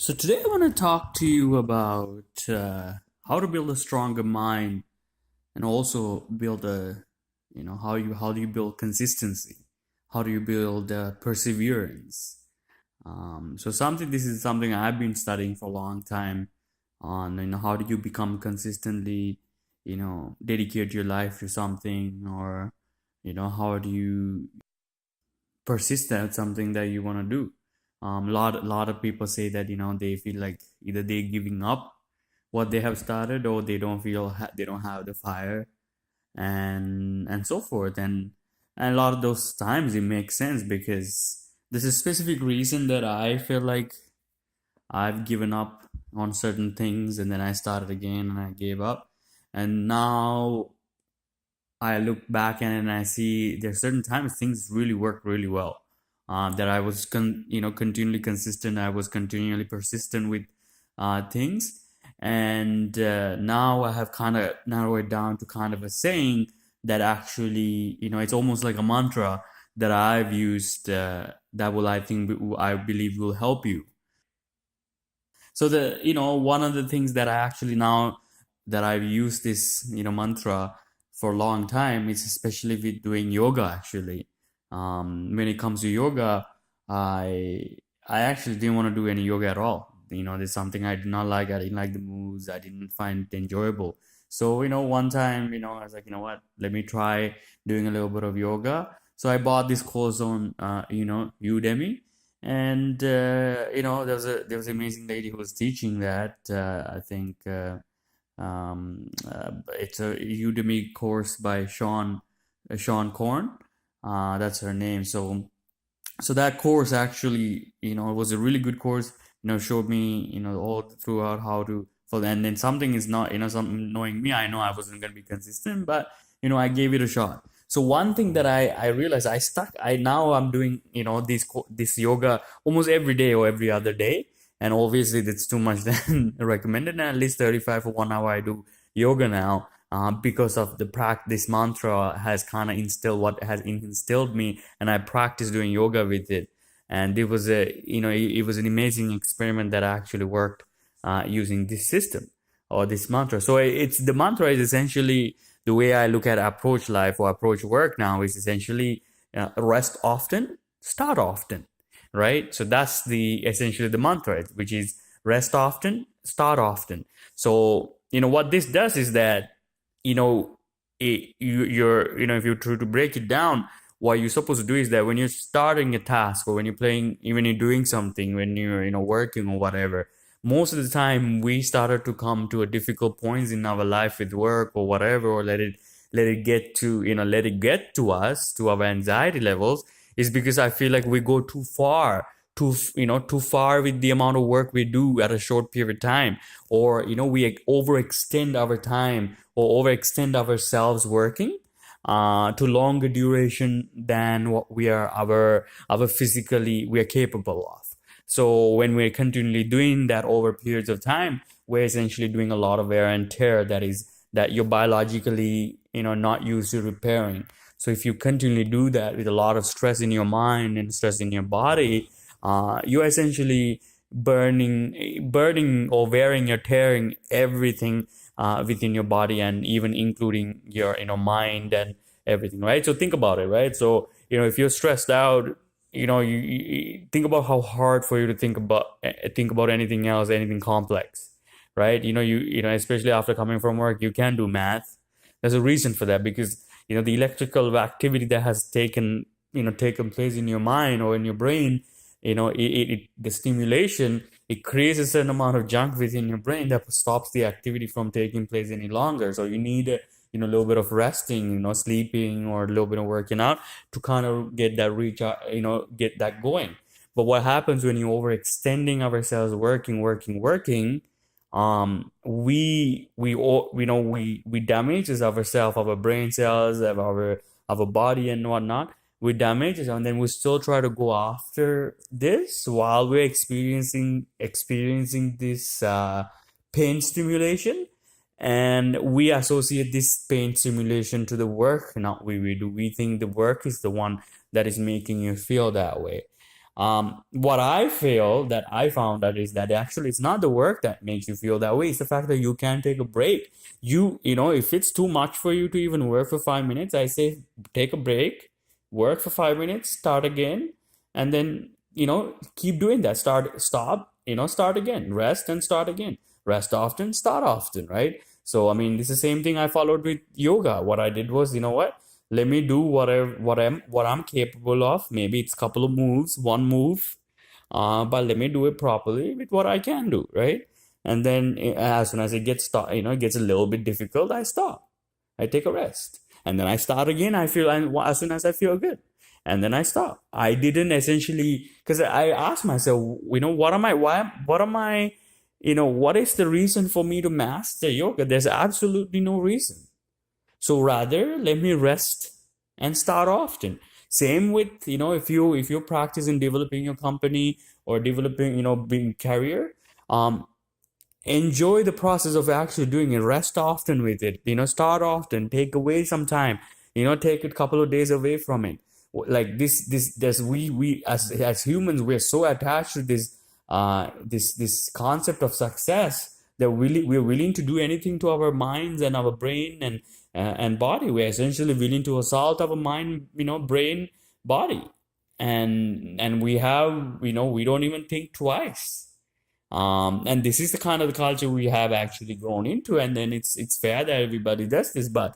So today I want to talk to you about how to build a stronger mind and also build how do you build consistency? How do you build perseverance? This is something I've been studying for a long time on how do you become consistently dedicate your life to something, or how do you persist at something that you want to do. A lot of people say that they feel like either they're giving up what they have started, or they don't they don't have the fire, and so forth. And a lot of those times it makes sense, because there's a specific reason that I feel like I've given up on certain things, and then I started again and I gave up, and now I look back and I see there's certain times things really work really well. That I was continually consistent. I was continually persistent with things, and now I have kind of narrowed it down to kind of a saying that actually it's almost like a mantra that I've used, that will I believe will help you. So one of the things that I actually now that I've used this mantra for a long time is especially with doing yoga actually. When it comes to yoga, I I actually didn't want to do any yoga at all. There's something I did not like. I didn't like the moves. I didn't find it enjoyable. So one time, I was like, what? Let me try doing a little bit of yoga. So I bought this course on Udemy, and there was an amazing lady who was teaching that. I think it's a Udemy course by Sean Korn. That's her name. So that course actually, was a really good course. Showed me, all throughout how to for and then something is not, some knowing me, I know I wasn't gonna be consistent, but I gave it a shot. So one thing that I realized I stuck. I now I'm doing this yoga almost every day or every other day, and obviously that's too much then recommended. And at least 35 for 1 hour I do yoga now, because of the practice mantra has kind of instilled what has instilled me, and I practiced doing yoga with it. And it was it was an amazing experiment that actually worked, using this system or this mantra. So it's the mantra is essentially the way I look at approach life or approach work now is essentially, rest often, start often, right? So that's the essentially the mantra, which is rest often, start often. So what this does is that you know if you try to break it down, what you're supposed to do is that when you're starting a task, or when you're playing, even you're doing something, when you're working or whatever, most of the time we started to come to a difficult points in our life with work or whatever, or let it get to let it get to us, to our anxiety levels, is because I feel like we go too far, too far with the amount of work we do at a short period of time, or we overextend our time or overextend ourselves working, to longer duration than what we are our physically we are capable of. So when we're continually doing that over periods of time, we're essentially doing a lot of wear and tear that you're biologically not used to repairing. So if you continually do that with a lot of stress in your mind and stress in your body, you're essentially burning or wearing or tearing everything, within your body, and even including your mind and everything, right? So think about it, right? So if you're stressed out, you think about how hard for you to think about anything else, anything complex, right? Especially after coming from work, you can do math. There's a reason for that, because the electrical activity that has taken place in your mind or in your brain, the stimulation, it creates a certain amount of junk within your brain that stops the activity from taking place any longer. So you need a little bit of resting, sleeping, or a little bit of working out to kind of get that get that going. But what happens when you're overextending ourselves, working, we all we damages ourselves, our brain cells, of our body and whatnot. We damage it, and then we still try to go after this while we're experiencing this, pain stimulation, and we associate this pain stimulation to the work. Not we do. We think the work is the one that is making you feel that way. What I feel that I found that is that actually it's not the work that makes you feel that way. It's the fact that you can take a break. If it's too much for you to even work for 5 minutes, I say take a break, work for 5 minutes, start again, and then, keep doing that. Stop, start again, rest and start again. Rest often, start often, right? So, I mean, this is the same thing I followed with yoga. What I did was, let me do what I'm capable of. Maybe it's a couple of moves, one move, but let me do it properly with what I can do, right? And then as soon as it it gets a little bit difficult, I stop. I take a rest, and then I start again. And as soon as I feel good, and then I stop. I didn't essentially, because I asked myself, what am I? Why? What am I? What is the reason for me to master yoga? There's absolutely no reason. So rather, let me rest and start often. Same with, if you're practicing developing your company or developing, being career, um, enjoy the process of actually doing it. Rest often with it. Start often. Take away some time. Take a couple of days away from it. Like this. We as humans, we're so attached to this concept of success that we're willing to do anything to our minds and our brain and body. We're essentially willing to assault our mind, brain, body, and we don't even think twice. And this is the kind of the culture we have actually grown into, and then it's fair that everybody does this. But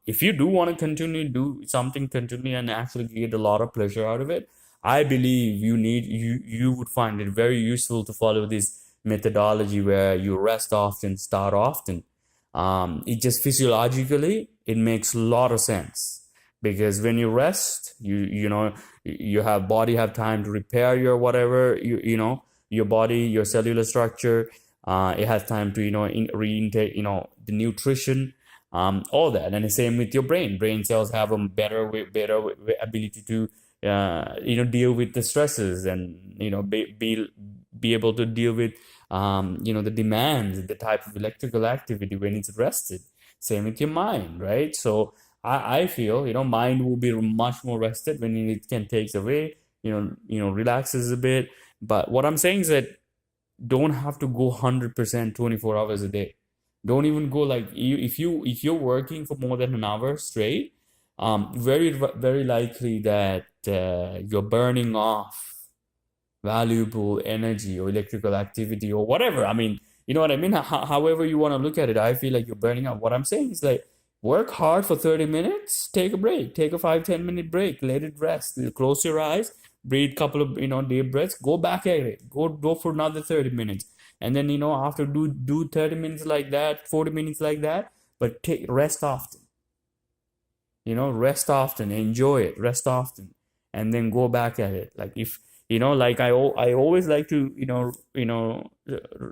if you do want to continue do something continue and actually get a lot of pleasure out of it, I believe you would find it very useful to follow this methodology where you rest often, start often. It just physiologically it makes a lot of sense, because when you rest, you have body have time to repair your whatever your body, your cellular structure. It has time to reintake the nutrition, all that. And the same with your brain. Brain cells have a better ability to deal with the stresses, and be able to deal with the demands, the type of electrical activity when it's rested. Same with your mind, right? So I feel mind will be much more rested when it can takes away, relaxes a bit. But what I'm saying is that don't have to go 100% 24 hours a day. Don't even go like if you're working for more than an hour straight, very likely that you're burning off valuable energy or electrical activity or whatever. I mean, you know what I mean? However you want to look at it, I feel like you're burning out. What I'm saying is like work hard for 30 minutes, take a break, take a 5-10 minute break, let it rest, close your eyes, breathe a couple of deep breaths, go back at it, go for another 30 minutes. And then after do 30 minutes like that, 40 minutes like that, but take rest often. Rest often, enjoy it, rest often, and then go back at it. Like if like I always like to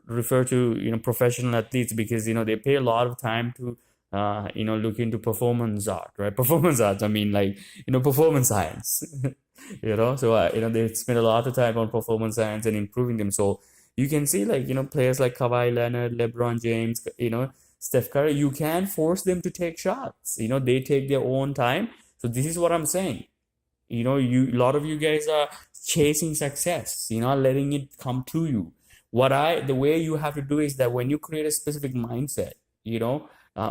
refer to professional athletes, because they pay a lot of time to look into performance art, right? Performance art, I mean, like performance science. So they spend a lot of time on performance science and improving them. So you can see, like players like Kawhi Leonard, LeBron James, Steph Curry, you can force them to take shots. They take their own time. So this is what I'm saying. A lot of you guys are chasing success, letting it come to you. The way you have to do is that when you create a specific mindset,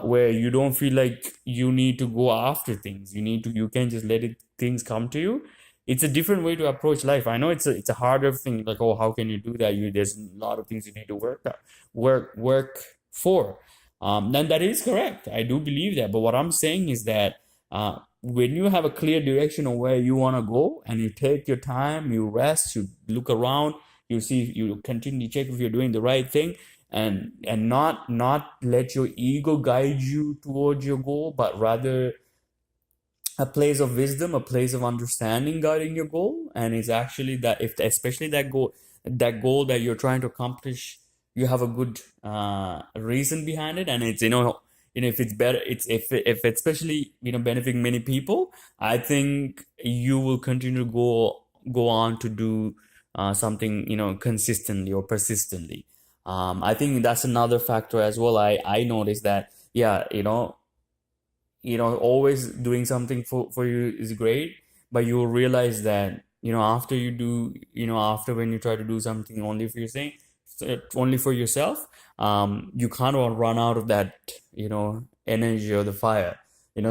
where you don't feel like you need to go after things, you can just let things come to you. It's a different way to approach life. I know it's a harder thing, like, oh, how can you do that? There's a lot of things you need to work for. Then that is correct. I do believe that. But what I'm saying is that when you have a clear direction of where you want to go, and you take your time, you rest, you look around, you see, you continue to check if you're doing the right thing, and not let your ego guide you towards your goal, but rather a place of wisdom, a place of understanding guiding your goal. And it's actually that, if especially that goal that you're trying to accomplish, you have a good reason behind it, and it's if it's better, if it's especially benefiting many people, I think you will continue to go on to do something consistently or persistently. I think that's another factor as well. I noticed that, yeah, always doing something for you is great, but you'll realize that after you do, after when you try to do something only for only for yourself, you kind of run out of that, energy or the fire.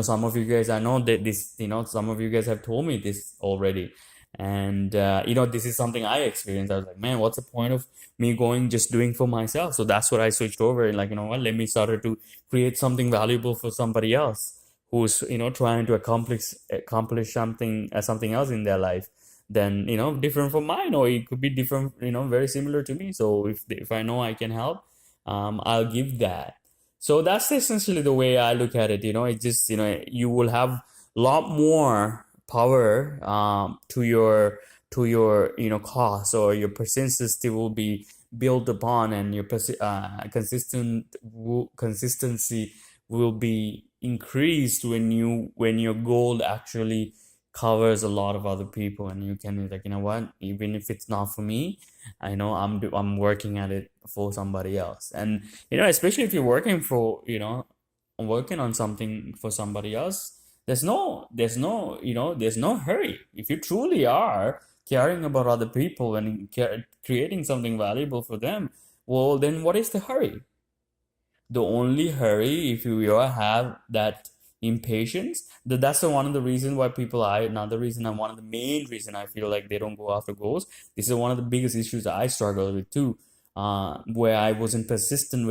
Some of you guys, I know that this, some of you guys have told me this already. And, this is something I experienced. I was like, man, what's the point of me going just doing for myself? So that's what I switched over and like, what, let me start to create something valuable for somebody else who's, trying to accomplish something else in their life, then different from mine, or it could be different, very similar to me. So if I know I can help, I'll give that. So that's essentially the way I look at it. It just, you will have a lot more power, to your cause, or your consistency will be built upon, and your consistency will be increased when your goal actually covers a lot of other people, and you can be like, what, even if it's not for me, I know I'm working at it for somebody else. And especially if you're working on something for somebody else, there's no hurry. If you truly are caring about other people and creating something valuable for them, well, then what is the hurry? The only hurry, if you have that impatience, that's one of the reasons why people, another reason, and one of the main reason I feel like they don't go after goals. This is one of the biggest issues I struggle with too, where I wasn't persistent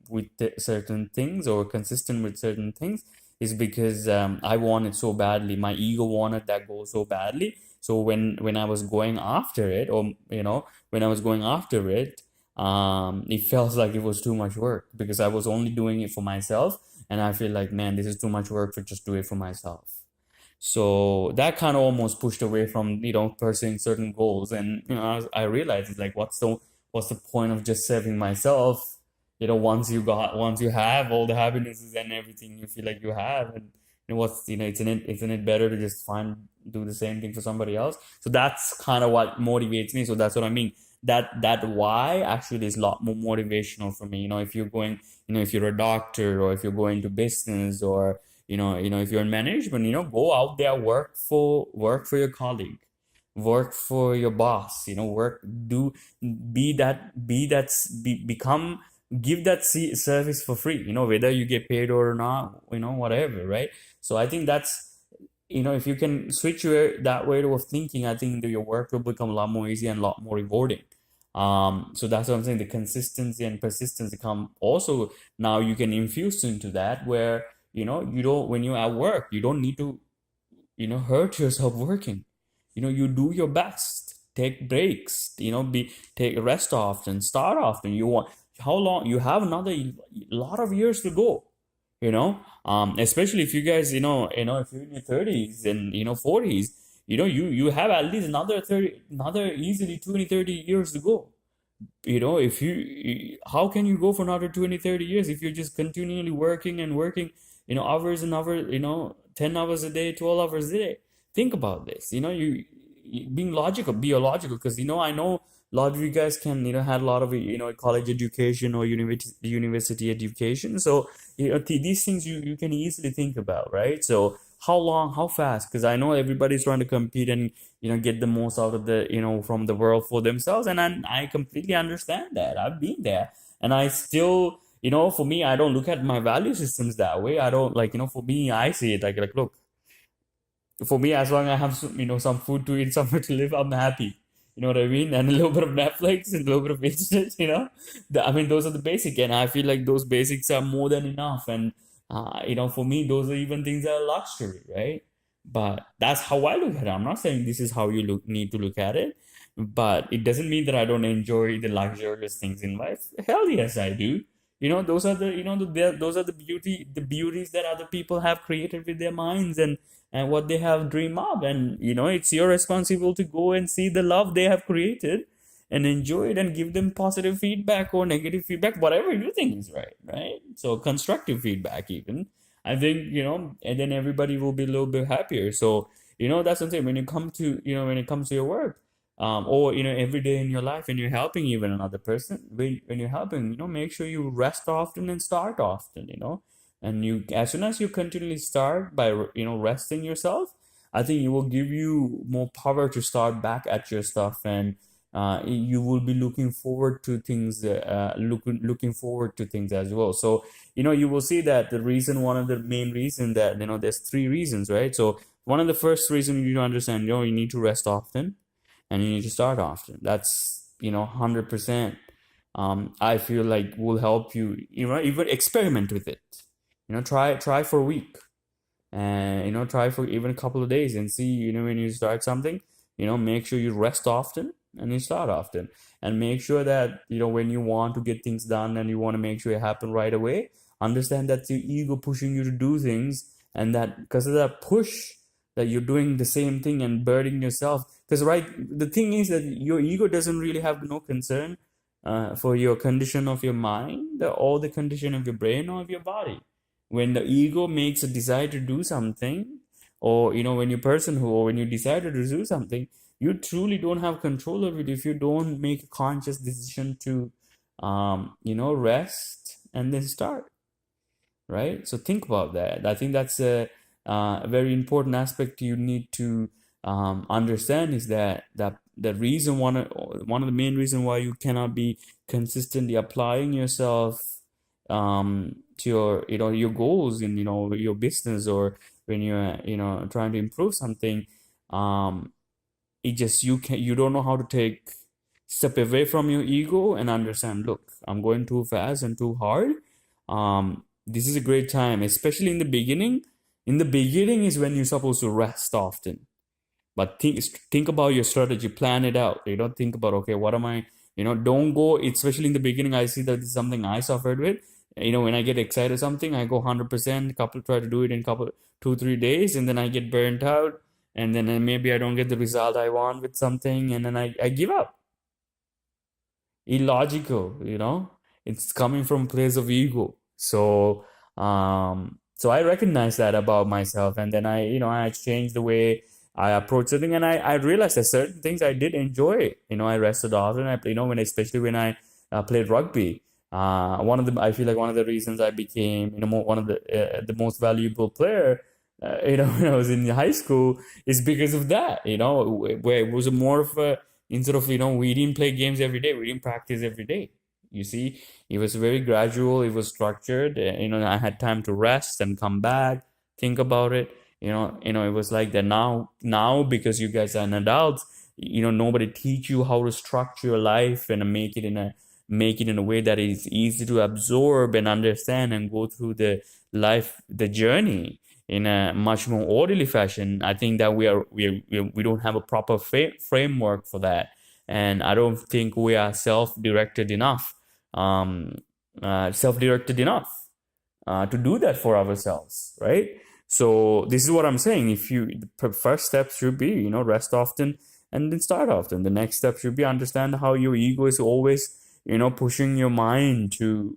with certain things, or consistent with certain things, is because I wanted so badly. My ego wanted that goal so badly. So when I was going after it, or when I was going after it, it felt like it was too much work, because I was only doing it for myself, and I feel like, man, this is too much work for just do it for myself. So that kind of almost pushed away from pursuing certain goals. And I realized, it's like, what's the point of just serving myself, once you have all the happinesses and everything you feel like you have. And isn't it better to just do the same thing for somebody else? So that's kind of what motivates me. So that's what I mean, that why actually is a lot more motivational for me. If you're going, if you're a doctor, or if you're going to business, or if you're in management, go out there, work for your colleague, work for your boss, do become give that service for free, whether you get paid or not, whatever, right? So I think that's, if you can switch that way of thinking, I think that your work will become a lot more easy and a lot more rewarding. So that's what I'm saying. The consistency and persistence come also, now you can infuse into that, where you don't, when you're at work, you don't need to hurt yourself working. You do your best, take breaks, take rest often, start often. You want, how long you have, another lot of years to go, especially if you guys, if you're in your 30s and 40s, you have at least another easily 20-30 years to go. If how can you go for another 20-30 years if you're just continually working and working, hours and hours, 10 hours a day, 12 hours a day? Think about this. Being logical, be a logical, because I know a lot of you guys can, had a lot of college education or university education. So these things you can easily think about, right? So how long, how fast? Because I know everybody's trying to compete and get the most out of the from the world for themselves, and I completely understand that. I've been there, and I still, for me, I don't look at my value systems that way. I don't, like, for me, I see it like, look, for me, as long as I have some food to eat, somewhere to live, I'm happy. You know what I mean? And a little bit of Netflix and a little bit of internet, I mean, those are the basic, and I feel like those basics are more than enough. And for me, those are even things that are luxury, right? But that's how I look at it. I'm not saying this is how you need to look at it, but it doesn't mean that I don't enjoy the luxurious things in life. Hell yes, I do. Those are those are the beauties that other people have created with their minds, and what they have dreamed of. And it's your responsibility to go and see the love they have created and enjoy it, and give them positive feedback or negative feedback, whatever you think is right? So constructive feedback even, I think, and then everybody will be a little bit happier. So that's something, when it comes to your work, or every day in your life, and you're helping even another person, when you're helping, make sure you rest often and start often. And as soon as you continually start by resting yourself, I think it will give you more power to start back at your stuff, and you will be looking forward to things, looking forward to things as well. So, you will see that one of the main reason that, there's three reasons, right? So one of the first reason you need to understand, you need to rest often and you need to start often. That's, 100%. I feel like will help you, even experiment with it. Try for a week, and try for even a couple of days and see, when you start something, make sure you rest often and you start often, and make sure that, when you want to get things done and you want to make sure it happen right away, understand that's your ego pushing you to do things, and that because of that push that you're doing the same thing and burdening yourself. Because right, the thing is that your ego doesn't really have no concern for your condition of your mind or the condition of your brain or of your body. When the ego makes a desire to do something, or when you person who or when you decide to do something, you truly don't have control of it if you don't make a conscious decision to rest and then start, right? So think about that. I think that's a very important aspect you need to understand, is that the reason one of the main reason why you cannot be consistently applying yourself to your goals in your business, or when you're trying to improve something, it just you don't know how to step away from your ego and understand, look, I'm going too fast and too hard. This is a great time, especially in the beginning. In the beginning is when you're supposed to rest often. But think about your strategy, plan it out. You don't think about, okay, what am I, don't go, especially in the beginning. I see that this is something I suffered with. When I get excited something, I go 100%, try to do it in 2-3 days, and then I get burnt out, and then maybe I don't get the result I want with something, and then I give up. Illogical, it's coming from a place of ego. So I recognize that about myself, and then I changed the way I approach something, and I realized that certain things I did enjoy. I rested often. Especially when I played rugby. I feel like one of the reasons I became, one of the most valuable player, when I was in high school, is because of that. Where it was more of a, instead of, we didn't play games every day, we didn't practice every day. You see, it was very gradual, it was structured. I had time to rest and come back, think about it. It was like that. Now because you guys are an adult, nobody teach you how to structure your life and make it in a way that is easy to absorb and understand and go through the journey in a much more orderly fashion. I think that we don't have a proper framework for that, and I don't think we are self-directed enough to do that for ourselves, right? So this is what I'm saying. The first step should be, rest often and then start often. The next step should be understand how your ego is always, pushing your mind to,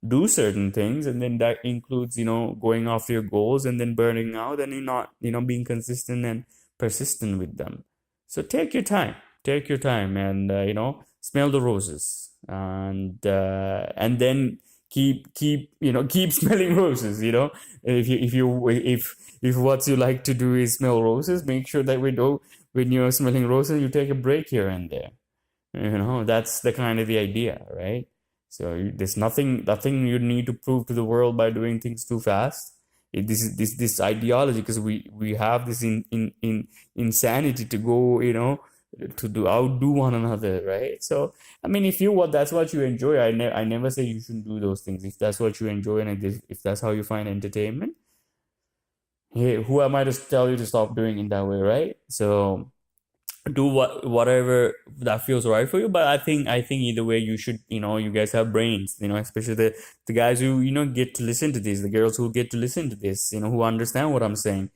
do certain things. And then that includes, going after your goals and then burning out, and you're not, being consistent and persistent with them. So take your time and, smell the roses, and then keep smelling roses. If what you like to do is smell roses, make sure that when you're smelling roses, you take a break here and there. That's the kind of the idea, right? So there's nothing you need to prove to the world by doing things too fast. This ideology, because we have this in insanity to go, to outdo one another, right? So I mean, that's what you enjoy, I never say you shouldn't do those things. If that's what you enjoy, and if that's how you find entertainment, hey, who am I to tell you to stop doing it that way, right? So do whatever that feels right for you. But I think either way, you should, you guys have brains, especially the guys who get to listen to this, the girls who get to listen to this, who understand what I'm saying.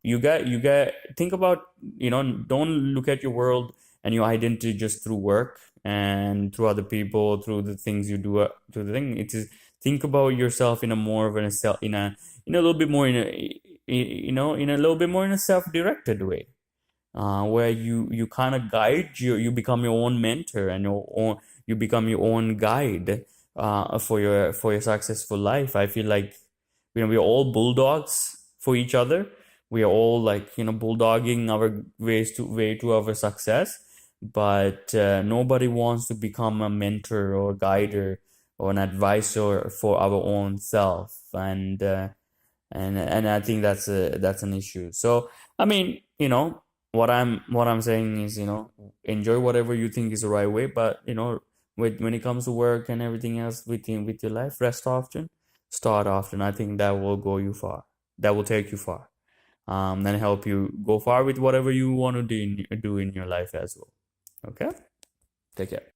You got think about, don't look at your world and your identity just through work and through other people, through the things you do, to the thing. It is, think about yourself in a more of in a little bit more in a little bit more in a self-directed way, where you kind of you become your own mentor, and you become your own guide for your successful life. I feel like we're all bulldogs for each other. we are all like, bulldogging our way to our success, but nobody wants to become a mentor or guider or an advisor for our own self. And I think that's an issue. So I mean, what I'm saying is, enjoy whatever you think is the right way, but when it comes to work and everything else with your life, rest often, start often. I think that will go you far. That will take you far. And help you go far with whatever you want to do in your life as well. Okay? Take care.